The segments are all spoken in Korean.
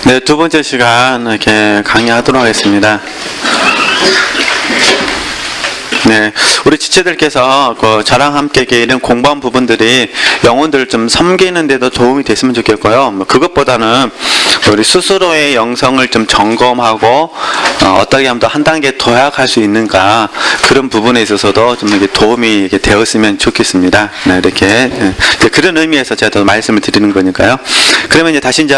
네, 두 번째 시간 이렇게 강의하도록 하겠습니다. 네, 우리 지체들께서 저랑 함께 이런 공부한 부분들이 영혼들을 좀 섬기는 데도 도움이 됐으면 좋겠고요. 그것보다는 우리 스스로의 영성을 좀 점검하고 어떻게 하면 더 한 단계 도약할 수 있는가, 그런 부분에 있어서도 좀 이렇게 도움이 이렇게 되었으면 좋겠습니다. 네, 이렇게 그런 의미에서 제가 더 말씀을 드리는 거니까요. 그러면 이제 다시 이제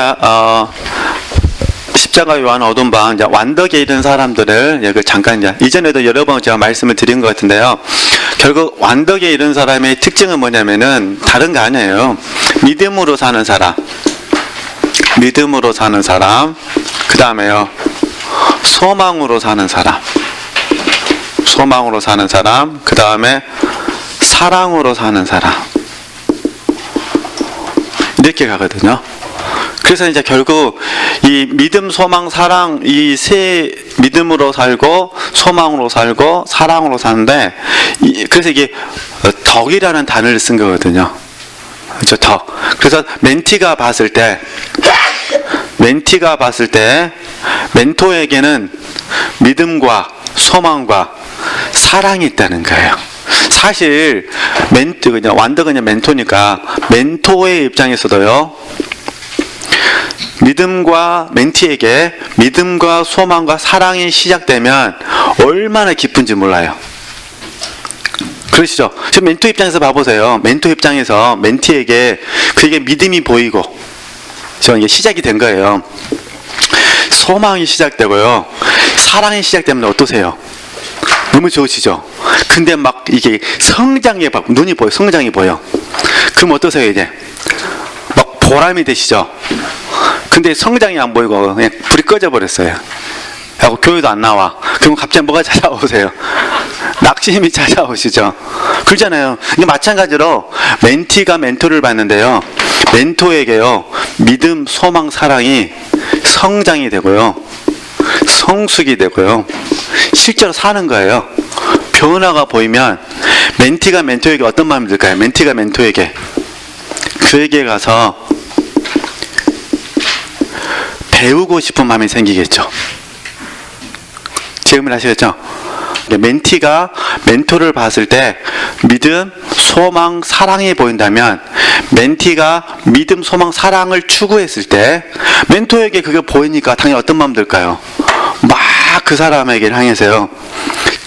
십자가 요한 어두운 방, 이제 완덕에 이른 사람들을 잠깐 이제 이전에도 여러 번 제가 말씀을 드린 것 같은데요. 결국 완덕에 이른 사람의 특징은 뭐냐면은 다른 거 아니에요. 믿음으로 사는 사람, 믿음으로 사는 사람, 그 다음에요 소망으로 사는 사람, 소망으로 사는 사람, 그 다음에 사랑으로 사는 사람, 이렇게 가거든요. 그래서 이제 결국 이 믿음, 소망, 사랑, 이 세 믿음으로 살고 소망으로 살고 사랑으로 사는데, 그래서 이게 덕이라는 단어를 쓴 거거든요. 그렇죠? 덕. 그래서 멘티가 봤을 때 멘토에게는 믿음과 소망과 사랑이 있다는 거예요. 사실 그냥 완덕은 그냥 멘토니까 멘토의 입장에서도요, 믿음과 멘티에게 믿음과 소망과 사랑이 시작되면 얼마나 기쁜지 몰라요. 그러시죠? 지금 멘토 입장에서 봐보세요. 멘토 입장에서 멘티에게 그에게 믿음이 보이고, 저 이게 시작이 된 거예요. 소망이 시작되고요, 사랑이 시작되면 어떠세요? 너무 좋으시죠? 근데 막 이게 성장이 막 눈이 보여, 성장이 보여. 그럼 어떠세요? 이제 막 보람이 되시죠? 근데 성장이 안 보이고 그냥 불이 꺼져 버렸어요. 하고 교회도 안 나와. 그럼 갑자기 뭐가 찾아오세요? 낙심이 찾아오시죠. 그렇잖아요. 근데 마찬가지로 멘티가 멘토를 봤는데요, 멘토에게요 믿음, 소망, 사랑이 성장이 되고요, 성숙이 되고요, 실제로 사는 거예요. 변화가 보이면 멘티가 멘토에게 어떤 마음이 들까요? 멘티가 멘토에게, 그에게 가서 배우고 싶은 마음이 생기겠죠. 제 의미를 아시겠죠? 멘티가 멘토를 봤을 때 믿음, 소망, 사랑이 보인다면, 멘티가 믿음, 소망, 사랑을 추구했을 때 멘토에게 그게 보이니까 당연히 어떤 마음 들까요? 막 그 사람에게 향해서요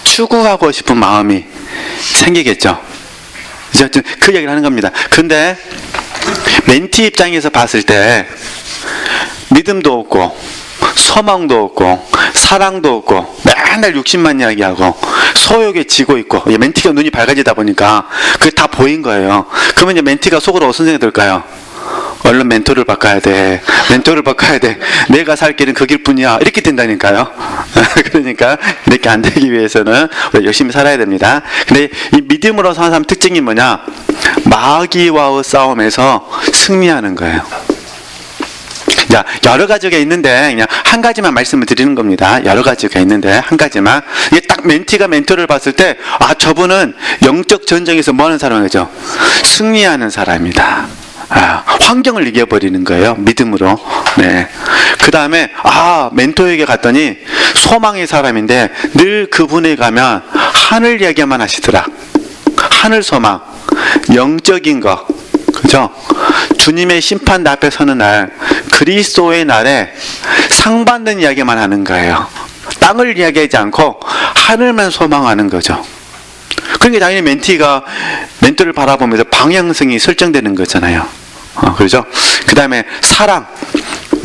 추구하고 싶은 마음이 생기겠죠. 이제 그 얘기를 하는 겁니다. 근데 멘티 입장에서 봤을 때 믿음도 없고 소망도 없고 사랑도 없고 맨날 욕심만 이야기하고 소욕에 지고 있고, 멘티가 눈이 밝아지다 보니까 그게 다 보인 거예요. 그러면 이제 멘티가 속으로 어떤 생각이 들까요? 얼른 멘토를 바꿔야 돼. 멘토를 바꿔야 돼. 내가 살 길은 그 길뿐이야. 이렇게 된다니까요. 그러니까 이렇게 안 되기 위해서는 열심히 살아야 됩니다. 근데 이 믿음으로 사는 사람 특징이 뭐냐? 마귀와의 싸움에서 승리하는 거예요. 자, 여러 가지가 있는데 그냥 한 가지만 말씀을 드리는 겁니다. 여러 가지가 있는데 한 가지만. 이게 딱 멘티가 멘토를 봤을 때, 아, 저분은 영적 전쟁에서 뭐 하는 사람이죠? 승리하는 사람이다. 아, 환경을 이겨버리는 거예요. 믿음으로. 네. 그 다음에, 아, 멘토에게 갔더니 소망의 사람인데 늘 그분에 가면 하늘 이야기만 하시더라. 하늘 소망, 영적인 거. 그죠? 주님의 심판 앞에 서는 날, 그리스도의 날에 상 받는 이야기만 하는 거예요. 땅을 이야기하지 않고 하늘만 소망하는 거죠. 그러니까 당연히 멘티가 멘토를 바라보면서 방향성이 설정되는 거잖아요. 그렇죠? 그 다음에 사랑.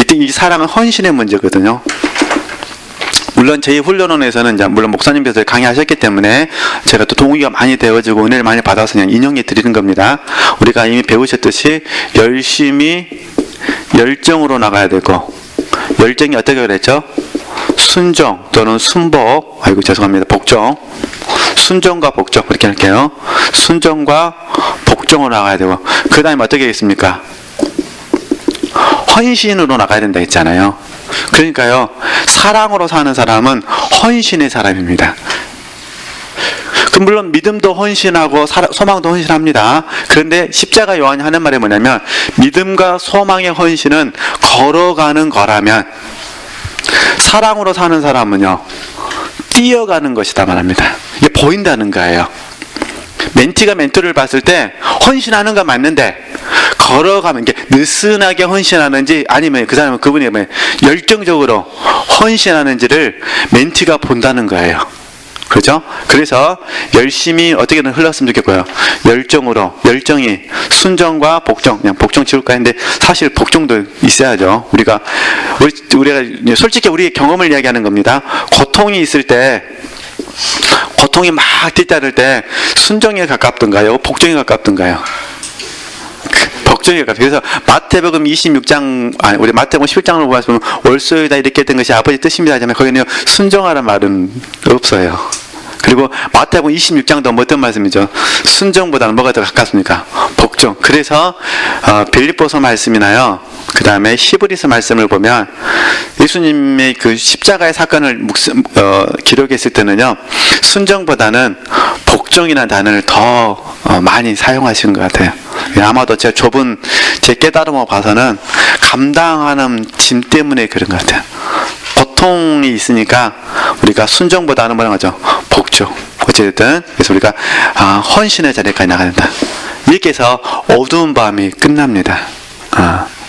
이때 이 사랑은 헌신의 문제거든요. 물론 저희 훈련원에서는 이제 물론 목사님께서 강의하셨기 때문에 제가 또 동기가 많이 되어지고 은혜를 많이 받아서 그냥 인용해 드리는 겁니다. 우리가 이미 배우셨듯이 열심히 열정으로 나가야 되고, 열정이 어떻게 그랬죠? 순종 또는 순복, 아이고 죄송합니다, 복종. 순종과 복종, 그렇게 할게요. 순종과 복종으로 나가야 되고, 그 다음에 어떻게 하겠습니까? 헌신으로 나가야 된다 했잖아요. 그러니까요, 사랑으로 사는 사람은 헌신의 사람입니다. 그 물론 믿음도 헌신하고 소망도 헌신합니다. 그런데 십자가 요한이 하는 말이 뭐냐면 믿음과 소망의 헌신은 걸어가는 거라면 사랑으로 사는 사람은요 뛰어가는 것이다 말합니다. 이게 보인다는 거예요. 멘티가 멘토를 봤을 때 헌신하는 건 맞는데 걸어가면 게 느슨하게 헌신하는지 아니면 그 사람은 그분이 열정적으로 헌신하는지를 멘티가 본다는 거예요. 그렇죠? 그래서 열심히 어떻게든 흘렀으면 좋겠고요. 열정이 순정과 복종, 그냥 복종 지울까 했는데 사실 복종도 있어야죠. 우리가 솔직히 우리의 경험을 이야기하는 겁니다. 고통이 있을 때 고통이 막 뒤따를 때 순정에 가깝던가요? 복종에 가깝던가요? 복종에 가깝다. 그래서 마태복음 26장, 우리 마태복음 11장을 보면 월소유다 이렇게 된 것이 아버지 뜻입니다 하잖아요. 거기는 순정하라는 말은 없어요. 그리고 마태복음 26장도 어떤 말씀이죠? 순정보다는 뭐가 더 가깝습니까? 복종. 그래서 빌립보서 말씀이나요. 그 다음에 히브리서 말씀을 보면 예수님의 그 십자가의 사건을 기록했을 때는요. 순정보다는 복종이라는 단어를 더 많이 사용하시는 것 같아요. 아마도 제 좁은 제 깨달음을 봐서는 감당하는 짐 때문에 그런 것 같아요. 고통이 있으니까 우리가 순정보다는 뭐라고 하죠? 복종. 어쨌든 그래서 우리가 헌신의 자리까지 나가야 된다. 이렇게 해서 어두운 밤이 끝납니다.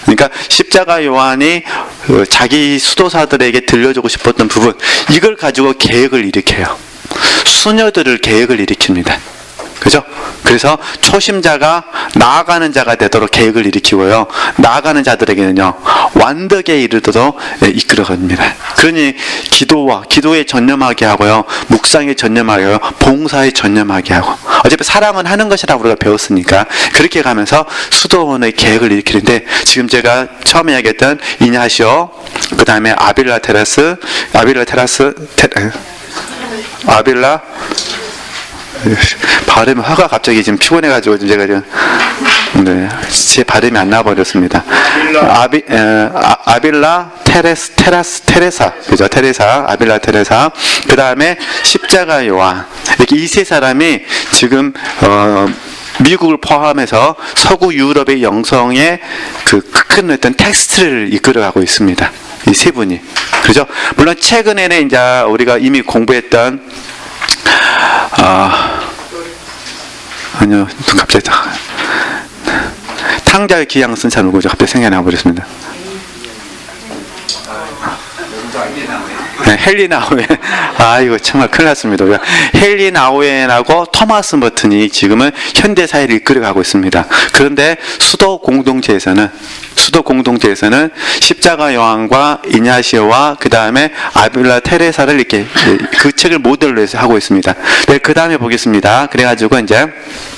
그러니까 십자가 요한이 자기 수도사들에게 들려주고 싶었던 부분, 이걸 가지고 계획을 일으켜요. 수녀들을 계획을 일으킵니다. 그죠? 그래서 초심자가 나아가는 자가 되도록 계획을 일으키고요. 나아가는 자들에게는요, 완덕에 이르도록 이끌어갑니다. 그러니 기도에 전념하게 하고요. 묵상에 전념하게 하고, 봉사에 전념하게 하고. 어차피 사랑은 하는 것이라고 우리가 배웠으니까 그렇게 가면서 수도원의 계획을 일으키는데, 지금 제가 처음에 이야기했던 이냐시오, 그 다음에 아빌라 발음이 화가 갑자기 지금 피곤해가지고 제가 지금 제 발음이 안 나와버렸습니다. 아빌라 테레사, 그죠? 아빌라 테레사. 그 다음에 십자가 요한. 이렇게 이 세 사람이 지금 미국을 포함해서 서구 유럽의 영성의 그 큰 어떤 텍스트를 이끌어가고 있습니다. 이 세 분이. 그죠? 물론 최근에는 이제 우리가 이미 공부했던 아니요, 갑자기 탕자의 기양 쓴 차 누구죠? 갑자기 생각이 나버렸습니다. 네, 헨리 나우엔. 이거 정말 큰일 났습니다. 헨리 나우엔하고 토마스 머튼이 지금은 현대사회를 이끌어가고 있습니다. 그런데 수도 공동체에서는 십자가 요한과 이냐시오와 그 다음에 아빌라 테레사를 이렇게 그 책을 모델로 해서 하고 있습니다. 네, 그 다음에 보겠습니다. 그래가지고 이제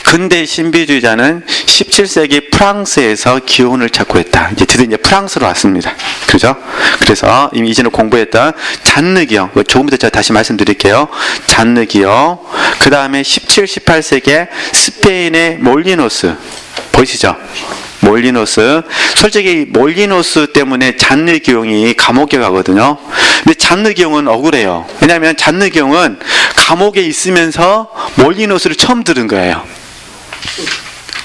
근대 신비주의자는 17세기 프랑스에서 기원을 찾고 있다. 드디어 이제 프랑스로 왔습니다. 그죠? 그래서 이미 이전에 공부했던 잔느 기용, 조금 더 제가 다시 말씀드릴게요. 잔느 기용, 그 다음에 17, 18세기에 스페인의 몰리노스, 보이시죠? 몰리노스. 솔직히 몰리노스 때문에 잔느 기용이 감옥에 가거든요. 근데 잔느 기용은 억울해요. 왜냐하면 잔느 기용은 감옥에 있으면서 몰리노스를 처음 들은 거예요.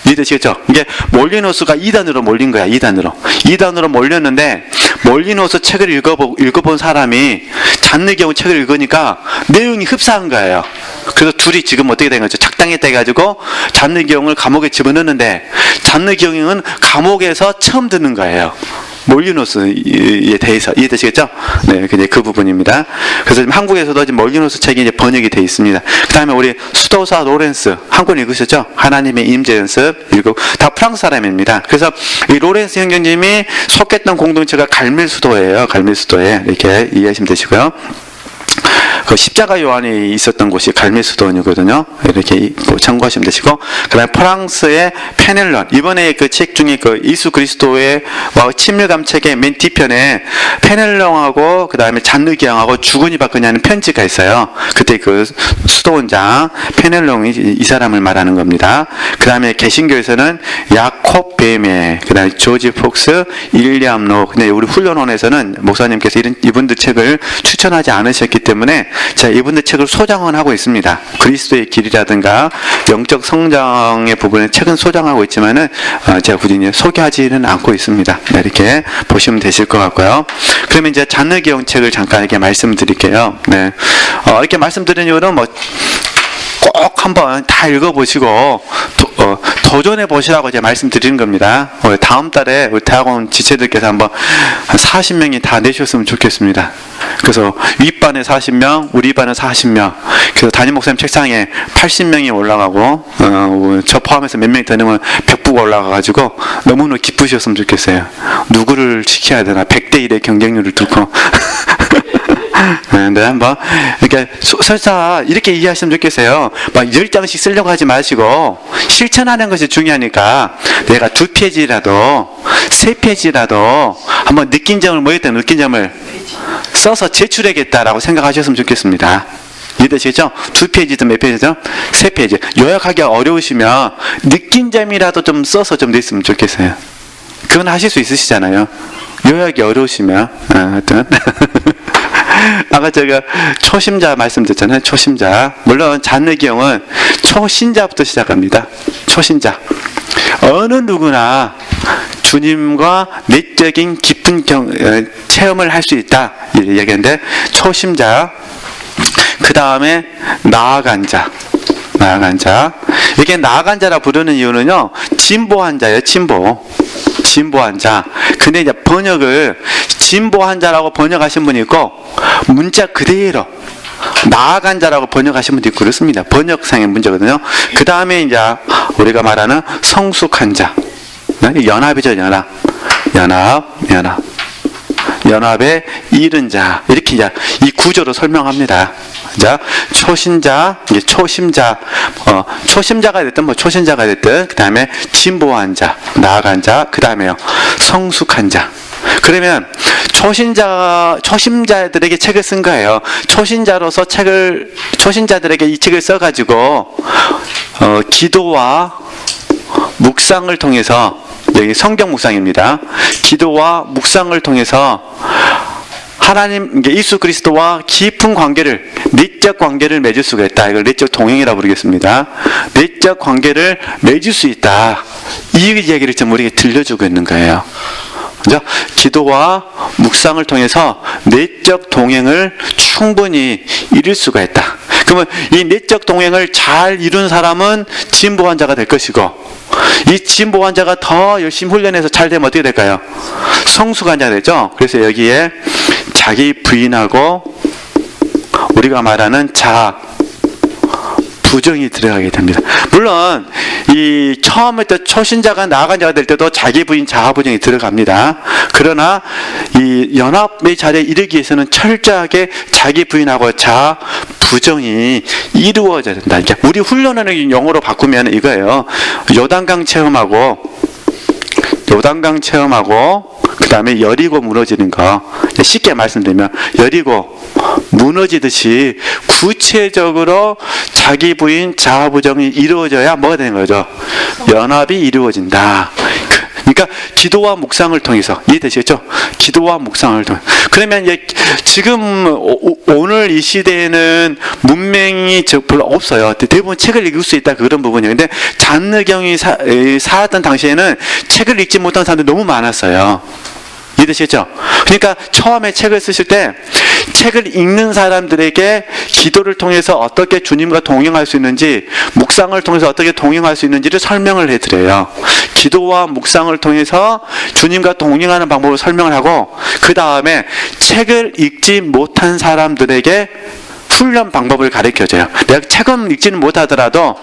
이해되시겠죠? 이게 몰리노스가 2단으로 몰린 거야. 2단으로 몰렸는데 몰리노스 책을 읽어본 사람이 잔느 기용 책을 읽으니까 내용이 흡사한 거예요. 그래서 둘이 지금 어떻게 된 거죠? 작당했다 해가지고 잔느 기용을 감옥에 집어넣는데 잔느 기용은 감옥에서 처음 듣는 거예요. 몰리노스에 대해서 이해되시겠죠? 네, 그 부분입니다. 그래서 지금 한국에서도 지금 몰리노스 책이 이제 번역이 되어 있습니다. 그 다음에 우리 수도사 로렌스 한 권 읽으셨죠? 하나님의 임재 연습 읽고 다 프랑스 사람입니다. 그래서 이 로렌스 형제님이 속했던 공동체가 갈밀수도예요. 갈밀수도에 이렇게 이해하시면 되시고요. 그 십자가 요한이 있었던 곳이 갈밀수도원이거든요. 이렇게 참고하시면 되시고, 그다음에 프랑스의 페넬론, 이번에 그 책 중에 그 예수 그리스도의 친밀감 책의 맨 뒤편에 페넬론하고 그다음에 잔느 기양하고 주거니 받거니 하는 편지가 있어요. 그때 그 수도원장 페넬론이 이 사람을 말하는 겁니다. 그다음에 개신교에서는 야콥 베메, 그다음에 조지 폭스, 일리암 로. 근데 우리 훈련원에서는 목사님께서 이분들 책을 추천하지 않으셨기 때문에 제가 이분들 책을 소장은 하고 있습니다. 그리스도의 길이라든가 영적 성장의 부분에 책은 소장하고 있지만은 제가 굳이 소개하지는 않고 있습니다. 네, 이렇게 보시면 되실 것 같고요. 그러면 이제 잔느기용 책을 잠깐 이렇게 말씀드릴게요. 네, 이렇게 말씀드린 이유는 뭐 꼭 한번 다 읽어보시고 도전해 보시라고 제가 말씀드리는 겁니다. 다음 달에 우리 대학원 지체들께서 한번 한 40명이 다 내셨으면 좋겠습니다. 그래서 윗반에 40명, 우리 반에 40명. 그래서 담임 목사님 책상에 80명이 올라가고 저 포함해서 몇 명이 더 넣으면 100부가 올라가가지고 너무너무 기쁘셨으면 좋겠어요. 누구를 지켜야 되나? 100대 1의 경쟁률을 두고. 네, 한번 이렇게 설사 이렇게 이해하시면 좋겠어요. 막 10장씩 쓰려고 하지 마시고 실천하는 것이 중요하니까 내가 2페이지라도 3페이지라도 한번 느낀 점을 뭐였든 느낀 점을 써서 제출하겠다라고 생각하셨으면 좋겠습니다. 이해되시죠? 2페이지든 몇 페이지든 3페이지. 요약하기가 어려우시면 느낀 점이라도 좀 써서 좀 냈으면 좋겠어요. 그건 하실 수 있으시잖아요. 요약이 어려우시면 하여튼 아까 제가 초심자 말씀드렸잖아요. 초심자. 물론 잔느기용은 초신자부터 시작합니다. 초신자. 어느 누구나 주님과 내적인 깊은 체험을 할 수 있다 이 얘기인데, 초심자. 그 다음에 나아간 자. 나아간 자. 이게 나아간 자라 부르는 이유는요, 진보한 자예요. 진보한 자. 근데 이제 번역을 진보한 자라고 번역하신 분이 있고, 문자 그대로 나아간 자라고 번역하신 분도 있고 그렇습니다. 번역상의 문제거든요. 그 다음에 이제 우리가 말하는 성숙한 자. 연합이죠, 연합. 연합에 이른 자. 이렇게 이제 이 구조로 설명합니다. 자, 초신자, 이제 초심자, 초심자가 됐든 뭐 초신자가 됐든, 그 다음에 진보한 자, 나아간 자, 그 다음에요 성숙한 자. 그러면 초심자들에게 책을 쓴 거예요. 초신자로서 초신자들에게 이 책을 써가지고 기도와 묵상을 통해서, 여기 성경 묵상입니다. 기도와 묵상을 통해서 하나님, 예수 그리스도와 깊은 관계를, 내적 관계를 맺을 수가 있다. 이걸 내적 동행이라고 부르겠습니다. 내적 관계를 맺을 수 있다. 이 얘기를 좀 우리에게 들려주고 있는 거예요. 그죠? 기도와 묵상을 통해서 내적 동행을 충분히 이룰 수가 있다. 그러면 이 내적 동행을 잘 이룬 사람은 진보한 자가 될 것이고, 이 진보한 자가 더 열심히 훈련해서 잘 되면 어떻게 될까요? 성숙한 자가 되죠. 그래서 여기에 자기 부인하고 우리가 말하는 자아, 부정이 들어가게 됩니다. 물론 이 처음에 때 초신자가 나아간 자가 될 때도 자기 부인 자아 부정이 들어갑니다. 그러나 이 연합의 자리에 이르기 위해서는 철저하게 자기 부인하고 자아 부정이 이루어져야 된다. 그러니까 우리 훈련하는 용어로 바꾸면 이거예요. 요단강 체험하고 그 다음에 여리고 무너지는 거. 쉽게 말씀드리면 여리고 무너지듯이 구체적으로 자기 부인 자아 부정이 이루어져야 뭐가 되는 거죠? 연합이 이루어진다. 그러니까 기도와 묵상을 통해서, 이해되시겠죠? 기도와 묵상을 통해서. 그러면 이제 지금 오늘 이 시대에는 문맹이 별로 없어요. 대부분 책을 읽을 수 있다, 그런 부분이에요. 근데 잔느경이 살았던 당시에는 책을 읽지 못한 사람들이 너무 많았어요. 이해되시겠죠? 그러니까 처음에 책을 쓰실 때 책을 읽는 사람들에게 기도를 통해서 어떻게 주님과 동행할 수 있는지, 묵상을 통해서 어떻게 동행할 수 있는지를 설명을 해드려요. 기도와 묵상을 통해서 주님과 동행하는 방법을 설명을 하고, 그 다음에 책을 읽지 못한 사람들에게 훈련 방법을 가르쳐줘요. 내가 책은 읽지는 못하더라도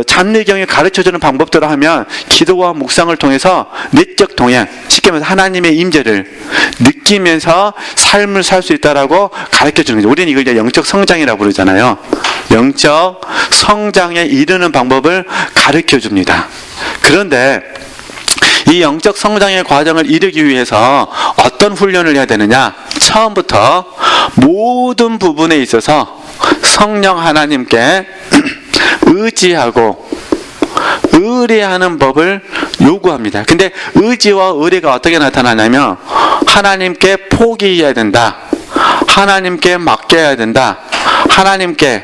잔느경이 가르쳐주는 방법대로 하면 기도와 묵상을 통해서 내적 동행, 쉽게 말해서 하나님의 임재를 느끼면서 삶을 살 수 있다라고 가르쳐주는 거죠. 우리는 이걸 이제 영적 성장이라고 부르잖아요. 영적 성장에 이르는 방법을 가르쳐줍니다. 그런데 이 영적 성장의 과정을 이루기 위해서 어떤 훈련을 해야 되느냐? 처음부터 모든 부분에 있어서 성령 하나님께 의지하고 의뢰하는 법을 요구합니다. 근데 의지와 의뢰가 어떻게 나타나냐면 하나님께 포기해야 된다. 하나님께 맡겨야 된다. 하나님께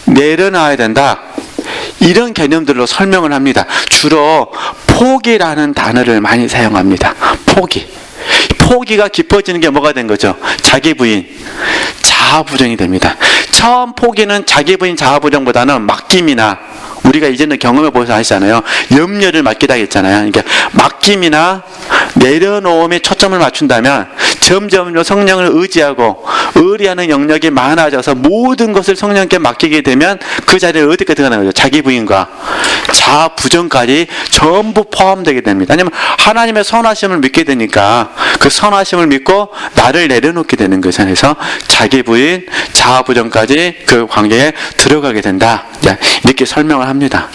내려놔야 된다. 이런 개념들로 설명을 합니다. 주로 포기라는 단어를 많이 사용합니다. 포기. 포기가 깊어지는 게 뭐가 된 거죠? 자기 부인, 자아 부정이 됩니다. 처음 포기는 자기 부인, 자아 부정보다는 맡김이나 우리가 이제는 경험해 보셔서 아시잖아요. 염려를 맡기다 했잖아요. 그러니까 맡김이나 내려놓음에 초점을 맞춘다면 점점 성령을 의지하고 의리하는 영역이 많아져서 모든 것을 성령께 맡기게 되면 그 자리에 어디까지 들어가는 거죠? 자기 부인과 자아 부정까지 전부 포함되게 됩니다. 왜냐하면 하나님의 선하심을 믿게 되니까 그 선하심을 믿고 나를 내려놓게 되는 거잖아요. 그래서 자기 부인, 자아 부정까지 그 관계에 들어가게 된다. 이렇게 설명을 합니다.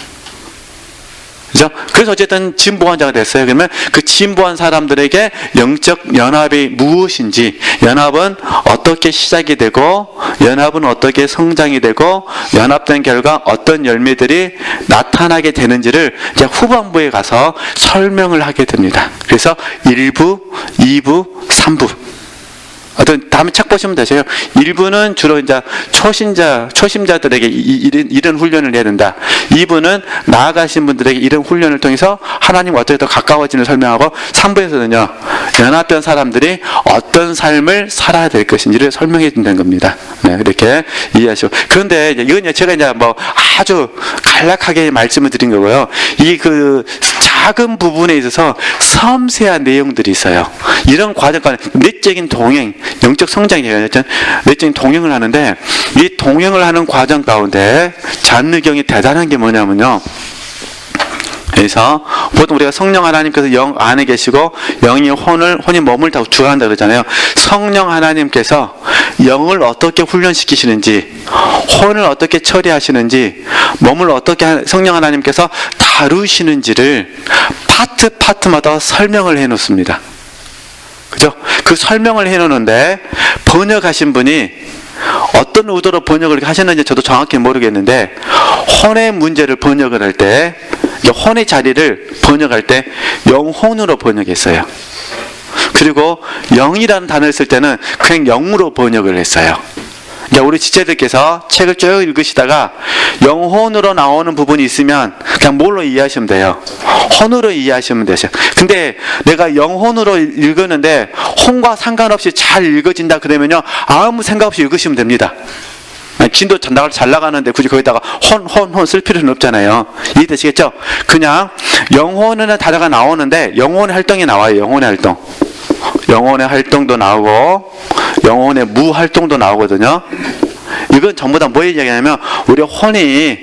그죠? 그래서 어쨌든 진보한 자가 됐어요. 그러면 그 진보한 사람들에게 영적 연합이 무엇인지, 연합은 어떻게 시작이 되고, 연합은 어떻게 성장이 되고, 연합된 결과 어떤 열매들이 나타나게 되는지를 이제 후반부에 가서 설명을 하게 됩니다. 그래서 1부, 2부, 3부. 어떤 다음에 책 보시면 되세요. 1부는 주로 이제 초심자들에게 이런 훈련을 해야 된다. 2부는 나아가신 분들에게 이런 훈련을 통해서 하나님과 어떻게 더 가까워지는 설명하고 3부에서는요. 연합된 사람들이 어떤 삶을 살아야 될 것인지를 설명해 준다는 겁니다. 네, 이렇게 이해하시고. 그런데 이건 제가 이제 뭐 아주 간략하게 말씀을 드린 거고요. 이 그 작은 부분에 있어서 섬세한 내용들이 있어요. 이런 과정과 내적인 동행, 영적 성장이에요. 내적인 동행을 하는데 이 동행을 하는 과정 가운데 잔느경이 대단한 게 뭐냐면요. 그래서 보통 우리가 성령 하나님께서 영 안에 계시고 영이 혼이 몸을 다 주관한다 그러잖아요. 성령 하나님께서 영을 어떻게 훈련시키시는지, 혼을 어떻게 처리하시는지, 몸을 어떻게 성령 하나님께서 다루시는지를 파트마다 설명을 해 놓습니다. 그죠? 그 설명을 해 놓는데 번역하신 분이 어떤 의도로 번역을 하셨는지 저도 정확히 모르겠는데 혼의 문제를 번역을 할 때 혼의 자리를 번역할 때 영혼으로 번역했어요. 그리고 영이라는 단어를 쓸 때는 그냥 영으로 번역을 했어요. 그러니까 우리 지체들께서 책을 쭉 읽으시다가 영혼으로 나오는 부분이 있으면 그냥 뭘로 이해하시면 돼요? 혼으로 이해하시면 되죠. 근데 내가 영혼으로 읽었는데 혼과 상관없이 잘 읽어진다 그러면요 아무 생각 없이 읽으시면 됩니다. 진도 잘 나가는데 굳이 거기다가 혼 쓸 필요는 없잖아요. 이해되시겠죠? 그냥 영혼은 단어가 나오는데 영혼의 활동이 나와요. 영혼의 활동. 영혼의 활동도 나오고 영혼의 무활동도 나오거든요. 이건 전부 다 뭐 얘기하냐면 우리 혼이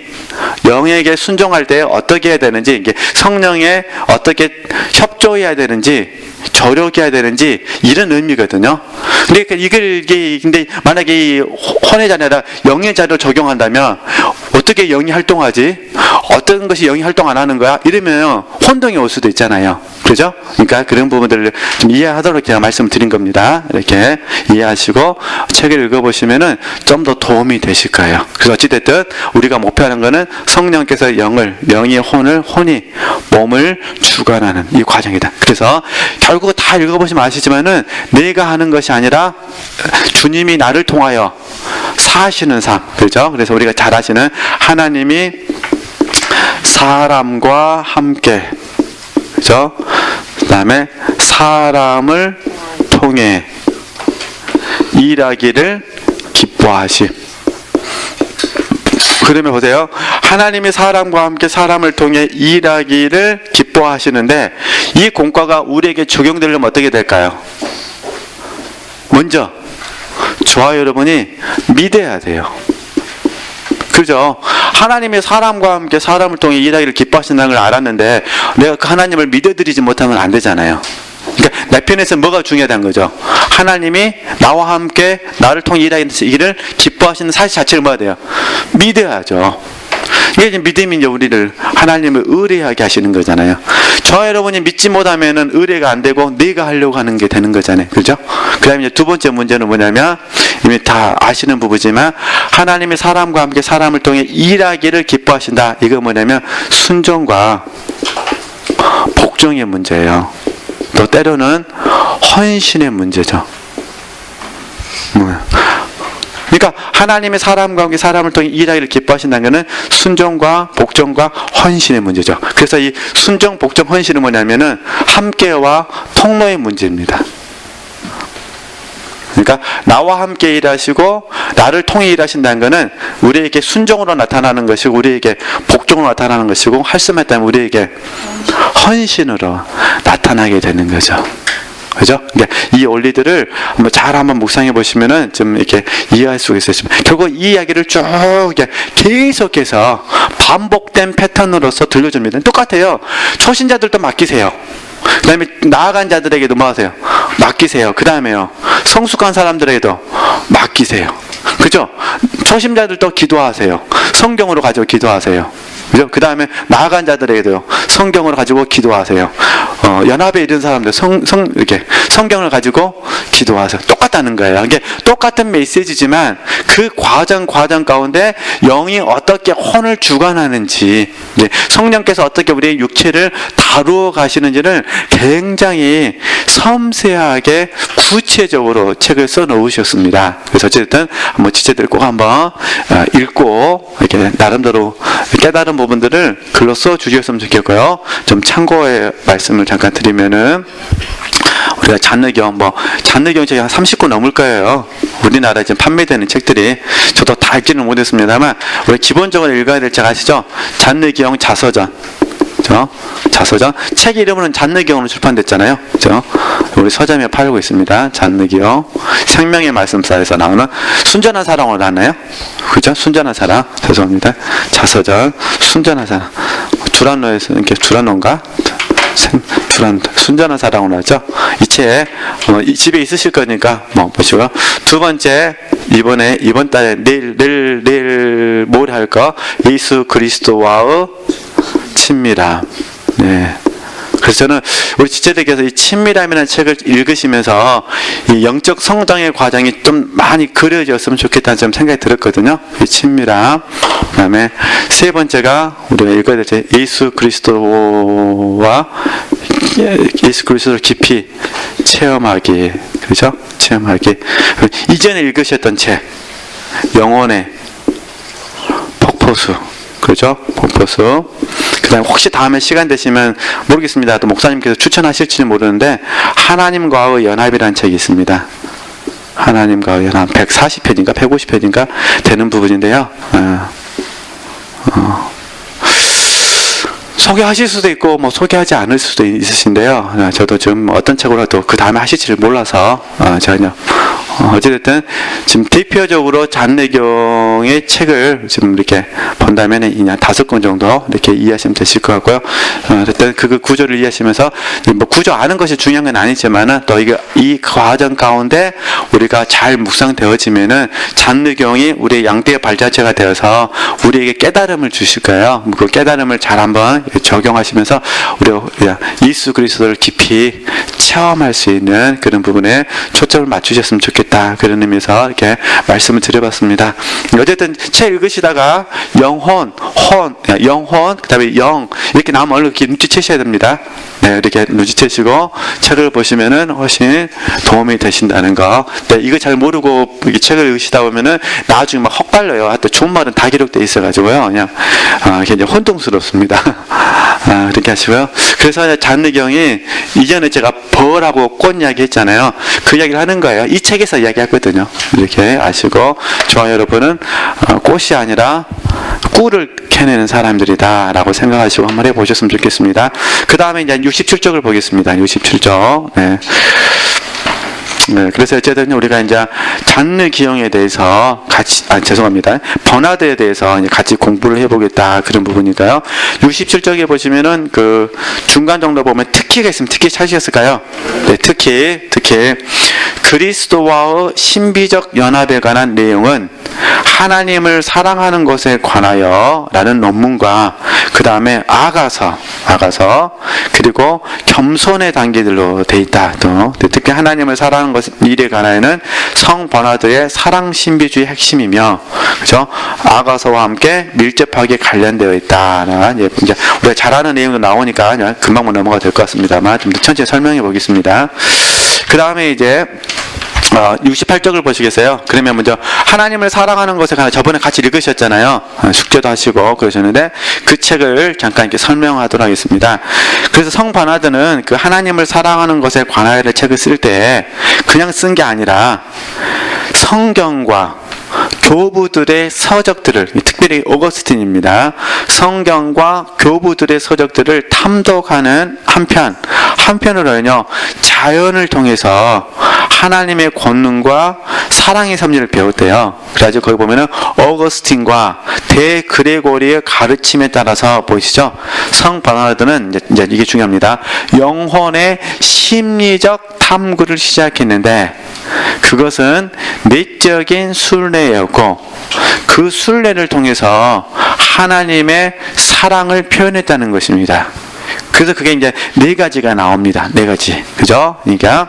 영에게 순종할 때 어떻게 해야 되는지, 이게 성령에 어떻게 협조해야 되는지, 조력해야 되는지 이런 의미거든요. 그러니까 근데 만약에 이 혼의 자리라 영의 자리를 적용한다면 어떻게 영이 활동하지? 어떤 것이 영이 활동 안 하는 거야? 이러면 혼동이 올 수도 있잖아요. 그죠? 그러니까 그런 부분들을 좀 이해하도록 제가 말씀드린 겁니다. 이렇게 이해하시고 책을 읽어보시면은 좀 더 도움이 되실 거예요. 그래서 어찌됐든 우리가 목표하는 거는 성령께서 영이 혼이 몸을 주관하는 이 과정이다. 그래서 결국 다 읽어보시면 아시지만은 내가 하는 것이 아니라 주님이 나를 통하여 사시는 삶. 그죠? 그래서 우리가 잘 아시는 하나님이 사람과 함께, 그죠? 그 다음에 사람을 통해 일하기를 기뻐하심. 그러면 보세요. 하나님이 사람과 함께 사람을 통해 일하기를 기뻐하시는데 이 공과가 우리에게 적용되려면 어떻게 될까요? 먼저 저와 여러분이 믿어야 돼요. 그죠? 하나님이 사람과 함께 사람을 통해 일하기를 기뻐하신다는 걸 알았는데 내가 그 하나님을 믿어드리지 못하면 안 되잖아요. 그러니까 내 편에서 뭐가 중요하다는 거죠? 하나님이 나와 함께 나를 통해 일하기를 기뻐하시는 사실 자체를 뭐야 돼요? 믿어야죠. 이게 이제 믿음이 이제 우리를 하나님을 의뢰하게 하시는 거잖아요. 저 여러분이 믿지 못하면은 의뢰가 안 되고 내가 하려고 하는 게 되는 거잖아요. 그죠? 그 다음에 이제 두 번째 문제는 뭐냐면 이미 다 아시는 부분이지만 하나님이 사람과 함께 사람을 통해 일하기를 기뻐하신다. 이거 뭐냐면 순종과 복종의 문제예요. 또 때로는 헌신의 문제죠. 그러니까 하나님의 사람과 함께 사람을 통해 일하기를 기뻐하신다는 것은 순종과 복종과 헌신의 문제죠. 그래서 이 순종, 복종, 헌신은 뭐냐면은 함께와 통로의 문제입니다. 그러니까 나와 함께 일하시고 나를 통해 일하신다는 것은 우리에게 순종으로 나타나는 것이고 우리에게 복종으로 나타나는 것이고 할수있다면 우리에게 헌신으로 나타나게 되는 거죠. 그죠? 그러니까 이 원리들을 한번 묵상해 보시면은 좀 이렇게 이해할 수가 있어요. 결국 이 이야기를 쭉 계속해서 반복된 패턴으로서 들려줍니다. 똑같아요. 초신자들도 맡기세요. 그 다음에 나아간 자들에게도 뭐 하세요? 맡기세요. 그 다음에요. 성숙한 사람들에게도 맡기세요. 그죠? 초심자들도 기도하세요. 성경으로 가지고 기도하세요. 그죠? 그 다음에 나아간 자들에게도 성경으로 가지고 기도하세요. 연합에 이른 사람들 이렇게 성경을 가지고 기도하세요. 똑같다는 거예요. 이게 똑같은 메시지지만 그 과정 가운데 영이 어떻게 혼을 주관하는지, 성령께서 어떻게 우리의 육체를 다루어 가시는지를 굉장히 섬세하게 구체적으로 책을 써 놓으셨습니다. 그래서 어쨌든 한번 지체들 꼭 한번 읽고 이렇게 나름대로 깨달은 부분들을 글로 써 주셨으면 좋겠고요. 좀 참고의 말씀을 잠깐 드리면은 우리가 잔느경 책이 한 30권 넘을 거예요. 우리나라에 지금 판매되는 책들이. 저도 다 읽지는 못했습니다만 우리 기본적으로 읽어야 될 책 아시죠? 잔느경 자서전. 자서전. 책 이름은 잔느경으로 출판됐잖아요. 그죠? 우리 서점에 팔고 있습니다. 잔느경. 생명의 말씀사에서 나오는 순전한 사랑으로 나왔나요? 그죠? 순전한 사랑. 죄송합니다. 자서전. 순전한 사랑. 두란노에서 이렇게 두란노인가? 순전한 사랑으로 하죠. 이 책 집에 있으실 거니까 보시고요. 두 번째, 이번 달에 내일 뭘 할까? 예수 그리스도와의 친밀함. 네. 그래서 저는 우리 지체들께서 이 친밀함이라는 책을 읽으시면서 이 영적 성장의 과정이 좀 많이 그려졌으면 좋겠다는 좀 생각이 들었거든요. 이 친밀함. 그 다음에 세 번째가 우리가 읽어야 될 책, 예수 그리스도를 깊이 체험하기. 그렇죠? 체험하기. 이전에 읽으셨던 책, 영혼의 폭포수. 그렇죠? 폭포수. 그 다음에 혹시 다음에 시간 되시면 모르겠습니다. 또 목사님께서 추천하실지는 모르는데 하나님과의 연합이라는 책이 있습니다. 하나님과의 연합 140페이지인가 150페이지인가 되는 부분인데요. 소개하실 수도 있고 소개하지 않을 수도 있으신데요. 저도 지금 어떤 책으로도 그 다음에 하실지를 몰라서 전혀 어찌됐든 지금 대표적으로 잔느경의 책을 지금 이렇게 본다면 그냥 5권 정도 이렇게 이해하시면 되실 것 같고요. 어쨌든 그 구조를 이해하시면서 구조 아는 것이 중요한 건 아니지만은 또 이 과정 가운데 우리가 잘 묵상되어지면은 잔느경이 우리의 양떼의 발자취가 되어서 우리에게 깨달음을 주실 거예요. 그 깨달음을 잘 한번 적용하시면서 우리가 예수 그리스도를 깊이 체험할 수 있는 그런 부분에 초점을 맞추셨으면 좋겠다. 그런 의미에서 이렇게 말씀을 드려봤습니다. 어쨌든 책 읽으시다가 영혼, 그 다음에 영 이렇게 나오면 얼른 이렇게 눈치채셔야 됩니다. 네, 이렇게 눈치채시고 책을 보시면은 훨씬 도움이 되신다는 거. 네, 이거 잘 모르고 이 책을 읽으시다 보면은 나중에 막 헛갈려요. 하여튼 좋은 말은 다 기록되어 있어가지고요. 그냥 굉장히 혼동스럽습니다. 그렇게 하시고요. 그래서 잔느경이 이전에 제가 벌하고 꽃 이야기 했잖아요. 그 이야기를 하는 거예요. 이 책에서 이야기했거든요. 이렇게 아시고 좋아요. 여러분은 꽃이 아니라 꿀을 캐내는 사람들이다 라고 생각하시고 한번 해보셨으면 좋겠습니다. 그 다음에 이제 67쪽을 보겠습니다. 67쪽. 네. 네, 그래서 어쨌든 우리가 이제 잔느기형에 대해서 죄송합니다. 버나드에 대해서 이제 같이 공부를 해보겠다 그런 부분이니까요. 67쪽에 보시면은 그 중간 정도 보면 특기가 있으면 특기 찾으셨을까요? 네, 특히 그리스도와의 신비적 연합에 관한 내용은 하나님을 사랑하는 것에 관하여 라는 논문과 그 다음에 아가서 그리고 겸손의 단계들로 돼 있다. 또 특히 하나님을 사랑하는 것 일에 관하여는 성 버나드의 사랑 신비주의 핵심이며, 그죠? 아가서와 함께 밀접하게 관련되어 있다는 이제 우리가 잘 아는 내용도 나오니까 그냥 금방 넘어가 될 것 같습니다만 좀 더 천천히 설명해 보겠습니다. 그 다음에 이제 68쪽을 보시겠어요? 그러면 먼저 하나님을 사랑하는 것에 관해 저번에 같이 읽으셨잖아요. 숙제도 하시고 그러셨는데 그 책을 잠깐 이렇게 설명하도록 하겠습니다. 그래서 성 버나드는 그 하나님을 사랑하는 것에 관하여 책을 쓸 때 그냥 쓴 게 아니라 성경과 교부들의 서적들을, 특별히 오거스틴입니다. 성경과 교부들의 서적들을 탐독하는 한편으로는요, 자연을 통해서 하나님의 권능과 사랑의 섭리를 배웠대요. 그래가지고 거기 보면은 오거스틴과 대그레고리의 가르침에 따라서 보이시죠? 성 버나드는 이제 이게 중요합니다. 영혼의 심리적 탐구를 시작했는데 그것은 내적인 순례였고 그 순례를 통해서 하나님의 사랑을 표현했다는 것입니다. 그래서 그게 이제 네 가지가 나옵니다. 네 가지. 그죠? 그러니까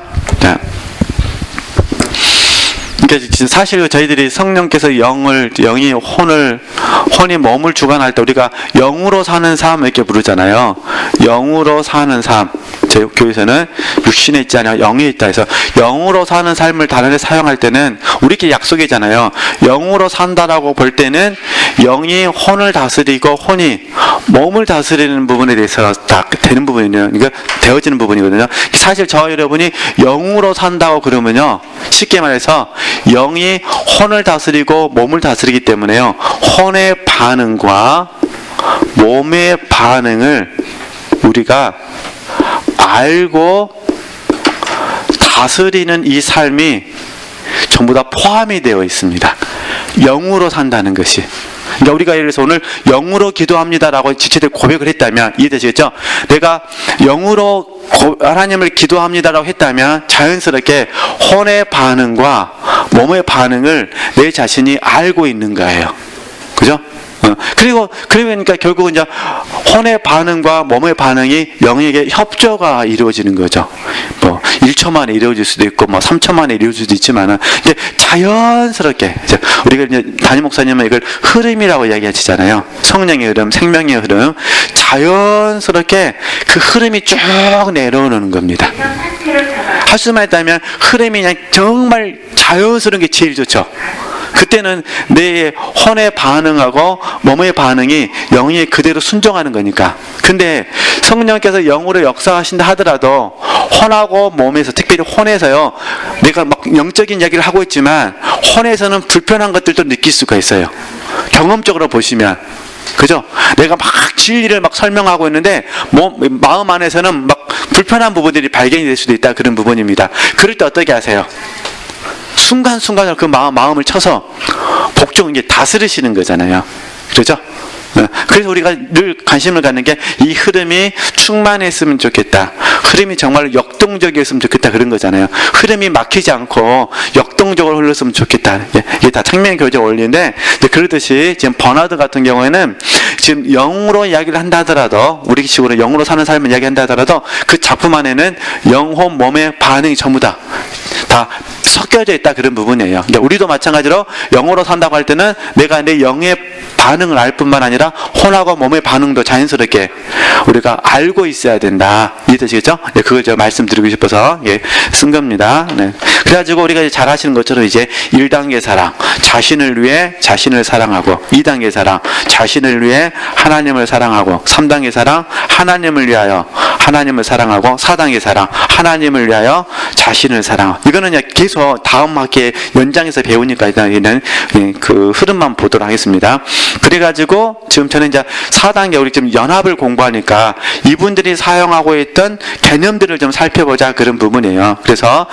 사실 저희들이 성령께서 영이 혼이 몸을 주관할 때 우리가 영으로 사는 삶 이렇게 부르잖아요. 영으로 사는 삶. 제 교회에서는 육신에 있지 않아 영에 있다 해서 영으로 사는 삶을 다른 데 사용할 때는 우리끼리 약속이잖아요. 영으로 산다라고 볼 때는 영이 혼을 다스리고 혼이 몸을 다스리는 부분에 대해서 다 되는 부분이에요. 그러니까 되어지는 부분이거든요. 사실 저 여러분이 영으로 산다고 그러면요, 쉽게 말해서 영이 혼을 다스리고 몸을 다스리기 때문에요, 혼의 반응과 몸의 반응을 우리가 알고 다스리는 이 삶이 전부 다 포함이 되어 있습니다. 영으로 산다는 것이. 그러니까 우리가 예를 들어서 오늘 영으로 기도합니다라고 지체들 고백을 했다면 이해되시겠죠? 내가 영으로 하나님을 기도합니다라고 했다면 자연스럽게 혼의 반응과 몸의 반응을 내 자신이 알고 있는 거예요. 그죠? 그러니까 결국은 이제 혼의 반응과 몸의 반응이 영에게 협조가 이루어지는 거죠. 뭐 1초 만에 이루어질 수도 있고 뭐 3초 만에 이루어질 수도 있지만은 이제 자연스럽게 이제 우리가 이제 담임 목사님은 이걸 흐름이라고 이야기하시잖아요. 성령의 흐름, 생명의 흐름, 자연스럽게 그 흐름이 쭉 내려오는 겁니다. 할 수만 있다면 흐름이 그냥 정말 자연스러운 게 제일 좋죠. 그때는 내 혼의 반응하고 몸의 반응이 영에 그대로 순종하는 거니까. 근데 성령께서 영으로 역사하신다 하더라도 혼하고 몸에서, 특별히 혼에서요, 내가 막 영적인 이야기를 하고 있지만 혼에서는 불편한 것들도 느낄 수가 있어요. 경험적으로 보시면. 그죠? 내가 막 진리를 막 설명하고 있는데 마음 안에서는 막 불편한 부분들이 발견이 될 수도 있다, 그런 부분입니다. 그럴 때 어떻게 하세요? 순간순간으로 그 마음을 쳐서 복종, 이게 다스리시는 거잖아요. 그렇죠? 그래서 우리가 늘 관심을 갖는 게 이 흐름이 충만했으면 좋겠다. 흐름이 정말 역동적이었으면 좋겠다. 그런 거잖아요. 흐름이 막히지 않고 역동적으로 흘렀으면 좋겠다. 이게 다 생명교제 원리인데, 그러듯이 지금 버나드 같은 경우에는 지금 영으로 이야기를 한다 하더라도, 우리식으로 영으로 사는 삶을 이야기한다 하더라도 그 작품 안에는 영혼, 몸의 반응이 전부 다 섞여져 있다, 그런 부분이에요. 그러니까 우리도 마찬가지로 영으로 산다고 할 때는 내가 내 영의 반응을 알 뿐만 아니라 혼하고 몸의 반응도 자연스럽게 우리가 알고 있어야 된다. 이해되시겠죠? 예, 그걸 제가 말씀드리고 싶어서 쓴 겁니다. 네. 그래가지고 우리가 이제 잘 하시는 것처럼 이제 1단계 사랑, 자신을 위해 자신을 사랑하고, 2단계 사랑, 자신을 위해 하나님을 사랑하고, 3단계 사랑, 하나님을 위하여 하나님을 사랑하고, 4단계 사랑, 하나님을 위하여 자신을 사랑하고. 이거는 계속 다음 학기에 연장해서 배우니까 일단은 그 흐름만 보도록 하겠습니다. 그래가지고 지금 저는 이제 4단계 우리 지금 연합을 공부하니까 이분들이 사용하고 있던 개념들을 좀 살펴보자, 그런 부분이에요. 그래서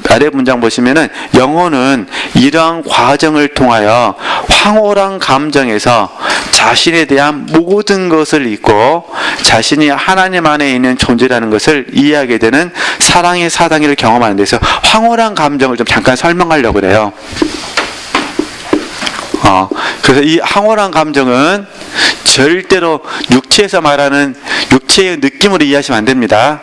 아래 문장 보시면은 영혼은 이러한 과정을 통하여 황홀한 감정에서 자신에 대한 모든 것을 잊고 자신이 하나님 안에 있는 존재라는 것을 이해하게 되는 사랑의 4단계를 경험하는 데서 황홀한 감정을 좀 잠깐 설명하려고 그래요. 그래서 이 황홀한 감정은 절대로 육체에서 말하는 육체의 느낌으로 이해하시면 안 됩니다.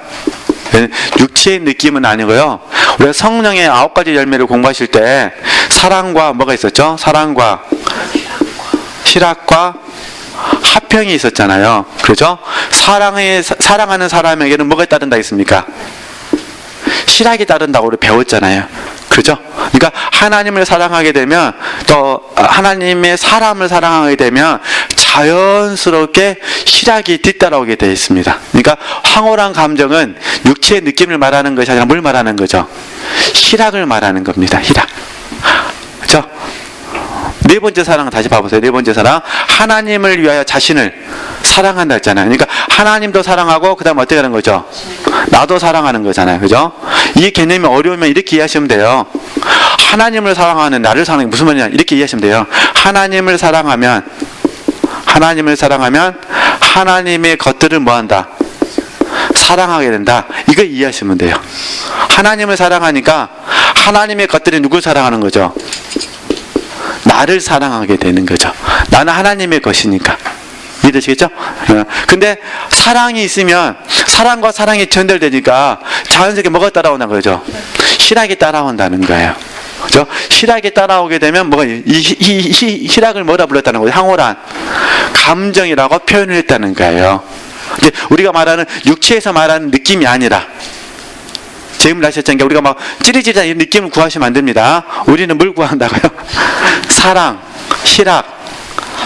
육체의 느낌은 아니고요. 우리가 성령의 9가지 열매를 공부하실 때 사랑과 뭐가 있었죠? 사랑과 희락과 화평이 있었잖아요. 그렇죠? 사랑하는 사람에게는 뭐가 따른다 했습니까? 희락이 따른다고 우리 배웠잖아요. 그죠? 그러니까 하나님을 사랑하게 되면, 또 하나님의 사람을 사랑하게 되면 자연스럽게 희락이 뒤따라오게 되어 있습니다. 그러니까 황홀한 감정은 육체의 느낌을 말하는 것이 아니라 뭘 말하는 거죠? 희락을 말하는 겁니다. 희락. 그죠? 네 번째 사랑은 다시 봐보세요. 네 번째 사랑. 하나님을 위하여 자신을 사랑한다 했잖아요. 그러니까 하나님도 사랑하고 그 다음 어떻게 하는 거죠? 나도 사랑하는 거잖아요. 그죠? 이 개념이 어려우면 이렇게 이해하시면 돼요. 하나님을 사랑하는 나를 사랑하는 게 무슨 말이냐? 이렇게 이해하시면 돼요. 하나님을 사랑하면 하나님의 것들을 뭐한다? 사랑하게 된다. 이거 이해하시면 돼요. 하나님을 사랑하니까 하나님의 것들이 누굴 사랑하는 거죠? 나를 사랑하게 되는 거죠. 나는 하나님의 것이니까. 이해되시겠죠? 근데 사랑이 있으면 사랑과 사랑이 전달되니까 자연스럽게 뭐가 따라오는 거죠? 희락이 따라온다는 거예요. 그죠? 희락이 따라오게 되면 뭐가 희락을 뭐라 불렀다는 거예요? 황홀한 감정이라고 표현을 했다는 거예요. 근데 우리가 말하는 육체에서 말하는 느낌이 아니라 제임을 하셨잖아요. 우리가 막 찌릿찌릿한 이런 느낌을 구하시면 안 됩니다. 우리는 뭘 구한다고요? 사랑, 희락,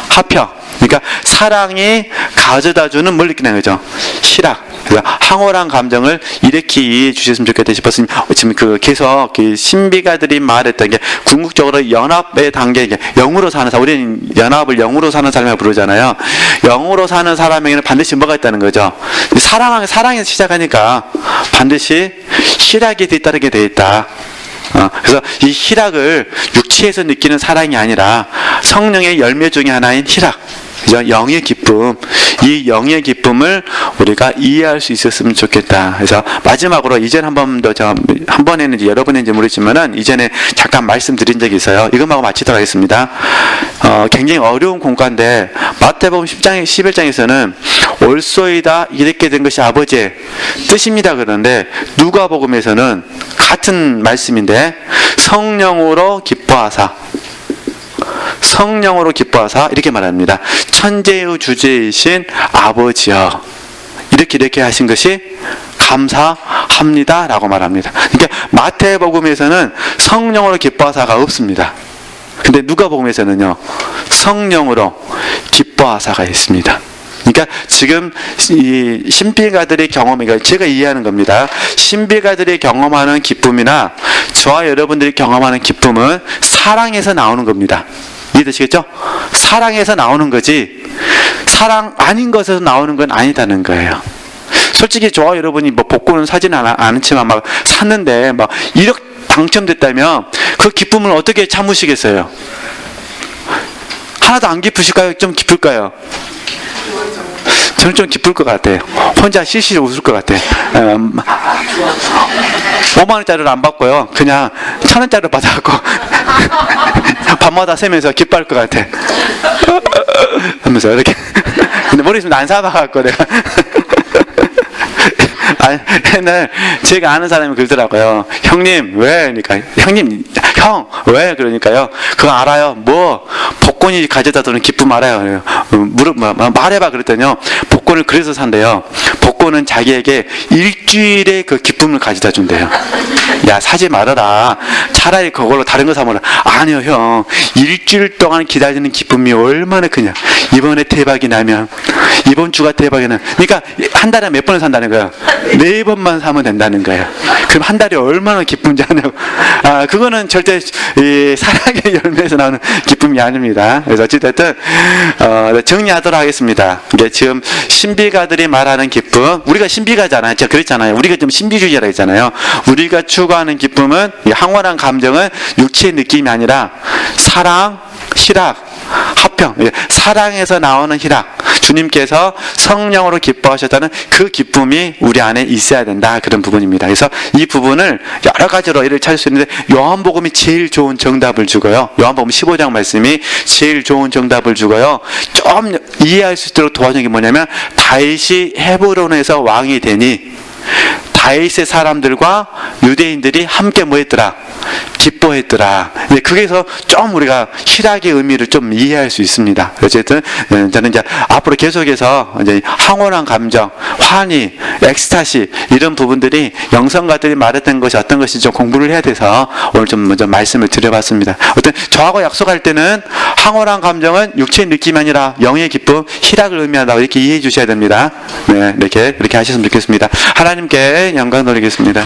화평. 그러니까 사랑이 가져다주는 뭘 느끼는 거죠? 희락. 그러니까 황홀한 감정을 이렇게 이해해 주셨으면 좋겠다 싶었으니 지금 계속 신비가들이 말했던 게 궁극적으로 연합의 단계, 영으로 사는 사람, 우리는 연합을 영으로 사는 사람이라고 부르잖아요. 영으로 사는 사람에게는 반드시 뭐가 있다는 거죠? 사랑에서 시작하니까 반드시 희락이 뒤따르게 돼 있다. 그래서 이 희락을 육체에서 느끼는 사랑이 아니라 성령의 열매 중에 하나인 희락, 그죠? 영의 기쁨, 이 영의 기쁨을 우리가 이해할 수 있었으면 좋겠다. 그래서 마지막으로 이전 한 번 더 한 번 했는지 여러 번 했는지 모르지만은 이전에 잠깐 말씀드린 적이 있어요. 이것만 마치도록 하겠습니다. 굉장히 어려운 공과인데 마태복음 10장 11장에서는 올소이다 이렇게 된 것이 아버지의 뜻입니다. 그런데 누가복음에서는 같은 말씀인데 성령으로 기뻐하사 이렇게 말합니다. 천재의 주제이신 아버지여 이렇게 하신 것이 감사합니다 라고 말합니다. 그러니까 마태복음에서는 성령으로 기뻐하사가 없습니다. 근데 누가복음에서는요 성령으로 기뻐하사가 있습니다. 그러니까 지금 이 신비가들의 경험이, 제가 이해하는 겁니다. 신비가들이 경험하는 기쁨이나 저와 여러분들이 경험하는 기쁨은 사랑에서 나오는 겁니다. 이해되시겠죠? 사랑에서 나오는 거지 사랑 아닌 것에서 나오는 건 아니다는 거예요. 솔직히 저와 여러분이 뭐 복권은 사지는 않지만 막 샀는데 막 1억 당첨됐다면 그 기쁨을 어떻게 참으시겠어요? 하나도 안 기쁘실까요? 좀 기쁠까요? 저는 좀 기쁠 것 같아요. 혼자 실실 웃을 것 같아요. 5만원짜리를 안 받고요. 그냥 1,000원짜리를 받아갖고 밤마다 세면서 기뻐할 것 같아. 하면서 이렇게. 근데 머릿속에 안 사봐갖고 내가. 옛날 제가 아는 사람이 그러더라고요. 형님 왜? 그러니까 형님 형 왜? 그러니까요. 그거 알아요. 뭐 복권이 가져다 주는 기쁨 알아요. 말해봐 그랬더니요. 복권을 그래서 산대요. 복권은 자기에게 일주일의 그 기쁨을 가져다 준대요. 야 사지 말아라. 차라리 그걸로 다른 거 사먹어라. 아니요 형. 일주일 동안 기다리는 기쁨이 얼마나 크냐. 이번에 대박이 나면 이번 주가 대박이 나면 그러니까 한 달에 몇 번을 산다는 거예요. 4번만 사면 된다는 거예요. 그럼 한 달에 얼마나 기쁜지 아냐고. 그거는 절대 이 사랑의 열매에서 나오는 기쁨이 아닙니다. 그래서 어찌됐든 정리하도록 하겠습니다. 이게 지금 신비가들이 말하는 기쁨, 우리가 신비가잖아요. 제가 그랬잖아요. 우리가 좀 신비주의자라 했잖아요. 우리가 추구하는 기쁨은, 이 황홀한 감정은 육체의 느낌이 아니라 사랑, 희락, 화평, 사랑에서 나오는 희락, 주님께서 성령으로 기뻐하셨다는 그 기쁨이 우리 안에 있어야 된다. 그런 부분입니다. 그래서 이 부분을 여러 가지로 이를 찾을 수 있는데 요한복음이 제일 좋은 정답을 주고요. 요한복음 15장 말씀이 제일 좋은 정답을 주고요. 좀 이해할 수 있도록 도와주는 게 뭐냐면 다윗이 헤브론에서 왕이 되니 다윗의 사람들과 유대인들이 함께 뭐 했더라? 기뻐했더라. 네, 거기서 좀 우리가 희락의 의미를 좀 이해할 수 있습니다. 어쨌든 저는 이제 앞으로 계속해서 이제 황홀한 감정, 환희, 엑스타시 이런 부분들이 영성가들이 말했던 것이 어떤 것이 좀 공부를 해야 돼서 오늘 좀 먼저 말씀을 드려봤습니다. 어떤 저하고 약속할 때는 황홀한 감정은 육체의 느낌이 아니라 영의 기쁨, 희락을 의미한다고 이렇게 이해해 주셔야 됩니다. 네, 이렇게 하셨으면 좋겠습니다. 하나님께 영광 돌리겠습니다.